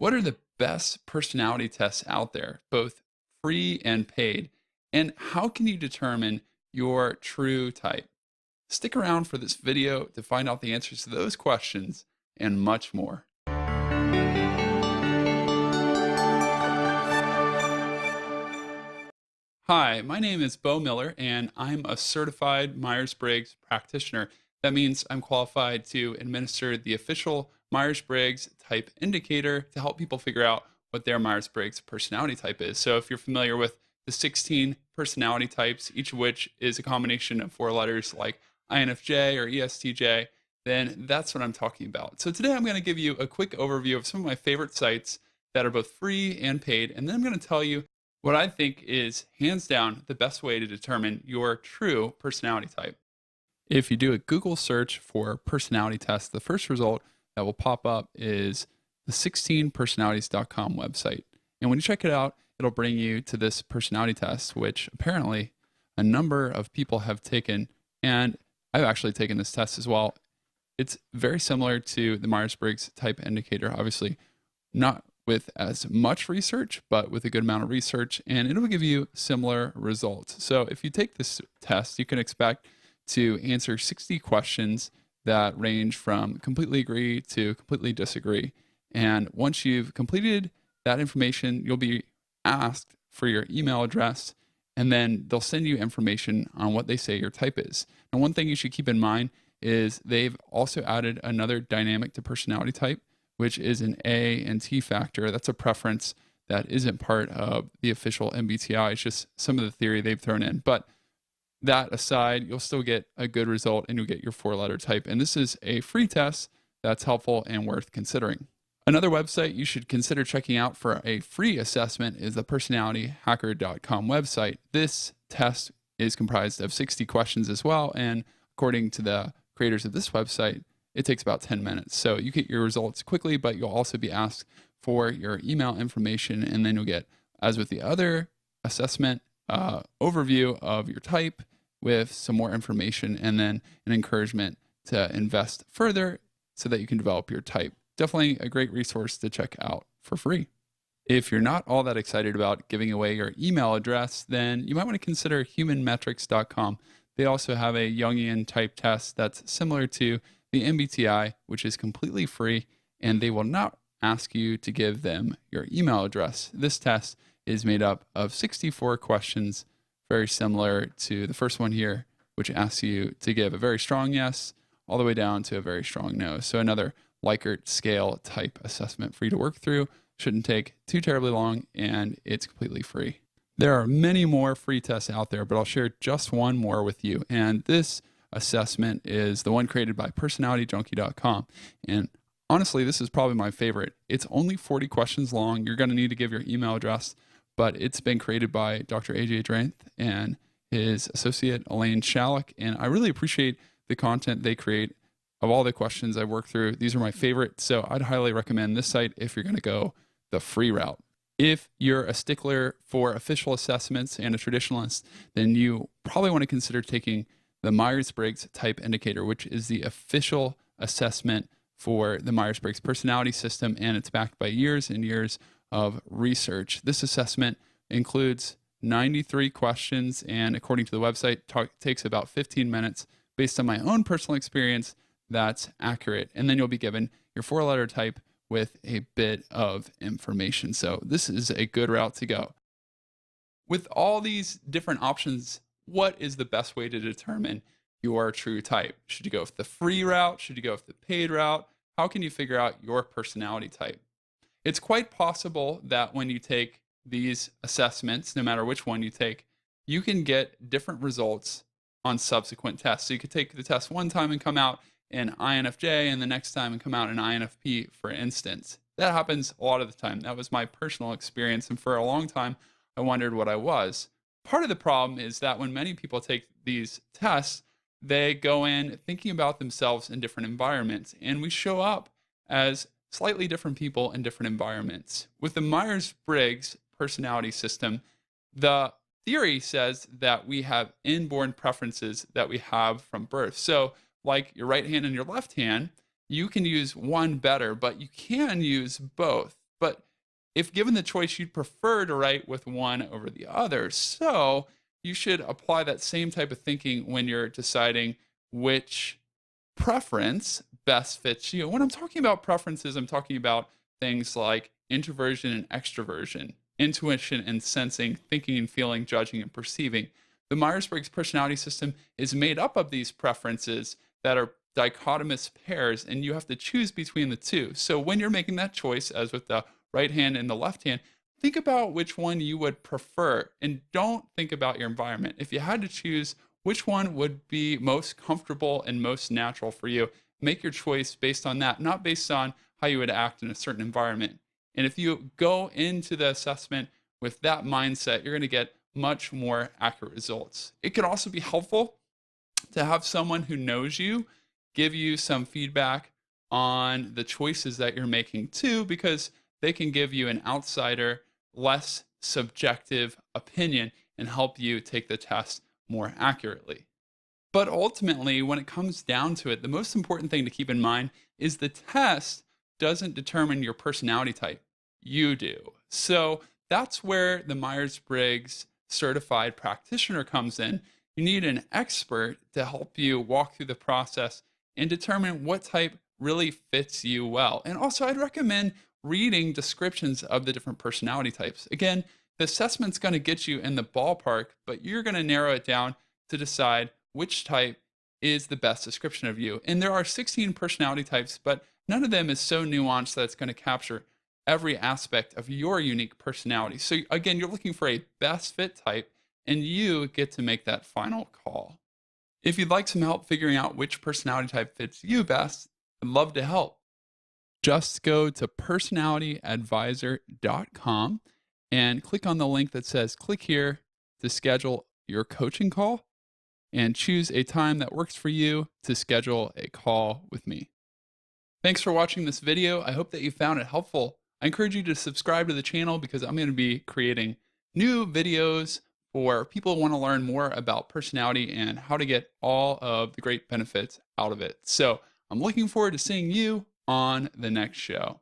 What are the best personality tests out there, both free and paid? And how can you determine your true type? Stick around for this video to find out the answers to those questions and much more. Hi, my name is Bo Miller, and I'm a certified Myers Briggs practitioner. That means I'm qualified to administer the official Myers Briggs type indicator to help people figure out what their Myers Briggs personality type is. So, if you're familiar with the 16 personality types, each of which is a combination of four letters like INFJ or ESTJ, then that's what I'm talking about. So, today I'm going to give you a quick overview of some of my favorite sites that are both free and paid, and then I'm going to tell you what I think is hands down the best way to determine your true personality type. If you do a Google search for personality test, the first result that will pop up is the 16personalities.com website. And when you check it out, it'll bring you to this personality test, which apparently a number of people have taken. And I've actually taken this test as well. It's very similar to the Myers Briggs type indicator, obviously, not with as much research, but with a good amount of research, and it'll give you similar results. So if you take this test, you can expect to answer 60 questions that range from completely agree to completely disagree. And once you've completed that information, you'll be asked for your email address, and then they'll send you information on what they say your type is. And one thing you should keep in mind is they've also added another dynamic to personality type, which is an A and T factor. That's a preference that isn't part of the official MBTI. It's just some of the theory they've thrown in. But that aside, you'll still get a good result and you'll get your four-letter type. And this is a free test that's helpful and worth considering. Another website you should consider checking out for a free assessment is the personalityhacker.com website. This test is comprised of 60 questions as well. And according to the creators of this website, it takes about 10 minutes. So you get your results quickly, but you'll also be asked for your email information. And then you'll get, as with the other assessment, overview of your type with some more information and then an encouragement to invest further so that you can develop your type. Definitely a great resource to check out for free. If you're not all that excited about giving away your email address, then you might want to consider humanmetrics.com. They also have a Jungian type test that's similar to the MBTI, which is completely free, and they will not ask you to give them your email address. This test is made up of 64 questions, very similar to the first one here, which asks you to give a very strong yes all the way down to a very strong no. So another Likert scale type assessment for you to work through. Shouldn't take too terribly long, and it's completely free. There are many more free tests out there, but I'll share just one more with you. And this assessment is the one created by personalityjunkie.com. And honestly, this is probably my favorite. It's only 40 questions long. You're going to need to give your email address, but it's been created by Dr. AJ Dranth and his associate Elaine Shalek. And I really appreciate the content they create. Of all the questions I worked through, these are my favorite. So I'd highly recommend this site if you're going to go the free route. If you're a stickler for official assessments and a traditionalist, then you probably want to consider taking the Myers-Briggs type indicator, which is the official assessment for the Myers-Briggs personality system, and it's backed by years and years of research. This assessment includes 93 questions, and according to the website, takes about 15 minutes. Based on my own personal experience, that's accurate. And then you'll be given your four-letter type with a bit of information. So this is a good route to go. With all these different options, what is the best way to determine your true type? Should you go with the free route? Should you go with the paid route? How can you figure out your personality type? It's quite possible that when you take these assessments, no matter which one you take, you can get different results on subsequent tests. So you could take the test one time and come out in INFJ, and the next time and come out in INFP, for instance. That happens a lot of the time. That was my personal experience, and for a long time, I wondered what I was. Part of the problem is that when many people take these tests, they go in thinking about themselves in different environments, and we show up as slightly different people in different environments. With the Myers-Briggs personality system, the theory says that we have inborn preferences that we have from birth. So like your right hand and your left hand, you can use one better, but you can use both. But if given the choice, you'd prefer to write with one over the other. So you should apply that same type of thinking when you're deciding which preference best fits you. When I'm talking about preferences, I'm talking about things like introversion and extroversion, intuition and sensing, thinking and feeling, judging and perceiving. The Myers Briggs personality system is made up of these preferences that are dichotomous pairs, and you have to choose between the two. So when you're making that choice, as with the right hand and the left hand, think about which one you would prefer and don't think about your environment. If you had to choose which one would be most comfortable and most natural for you, make your choice based on that, not based on how you would act in a certain environment. And if you go into the assessment with that mindset, you're going to get much more accurate results. It can also be helpful to have someone who knows you give you some feedback on the choices that you're making too, because they can give you an outsider, less subjective opinion and help you take the test more accurately. But ultimately, when it comes down to it, the most important thing to keep in mind is the test doesn't determine your personality type. You do. So that's where the Myers Briggs certified practitioner comes in. You need an expert to help you walk through the process and determine what type really fits you well. And also, I'd recommend reading descriptions of the different personality types. Again, the assessment's going to get you in the ballpark, but you're going to narrow it down to decide which type is the best description of you. And there are 16 personality types, but none of them is so nuanced that it's going to capture every aspect of your unique personality. So again, you're looking for a best fit type, and you get to make that final call. If you'd like some help figuring out which personality type fits you best, I'd love to help. Just go to personalityadvisor.com and click on the link that says click here to schedule your coaching call, and choose a time that works for you to schedule a call with me. Thanks for watching this video. I hope that you found it helpful. I encourage you to subscribe to the channel because I'm going to be creating new videos for people who want to learn more about personality and how to get all of the great benefits out of it. So I'm looking forward to seeing you on the next show.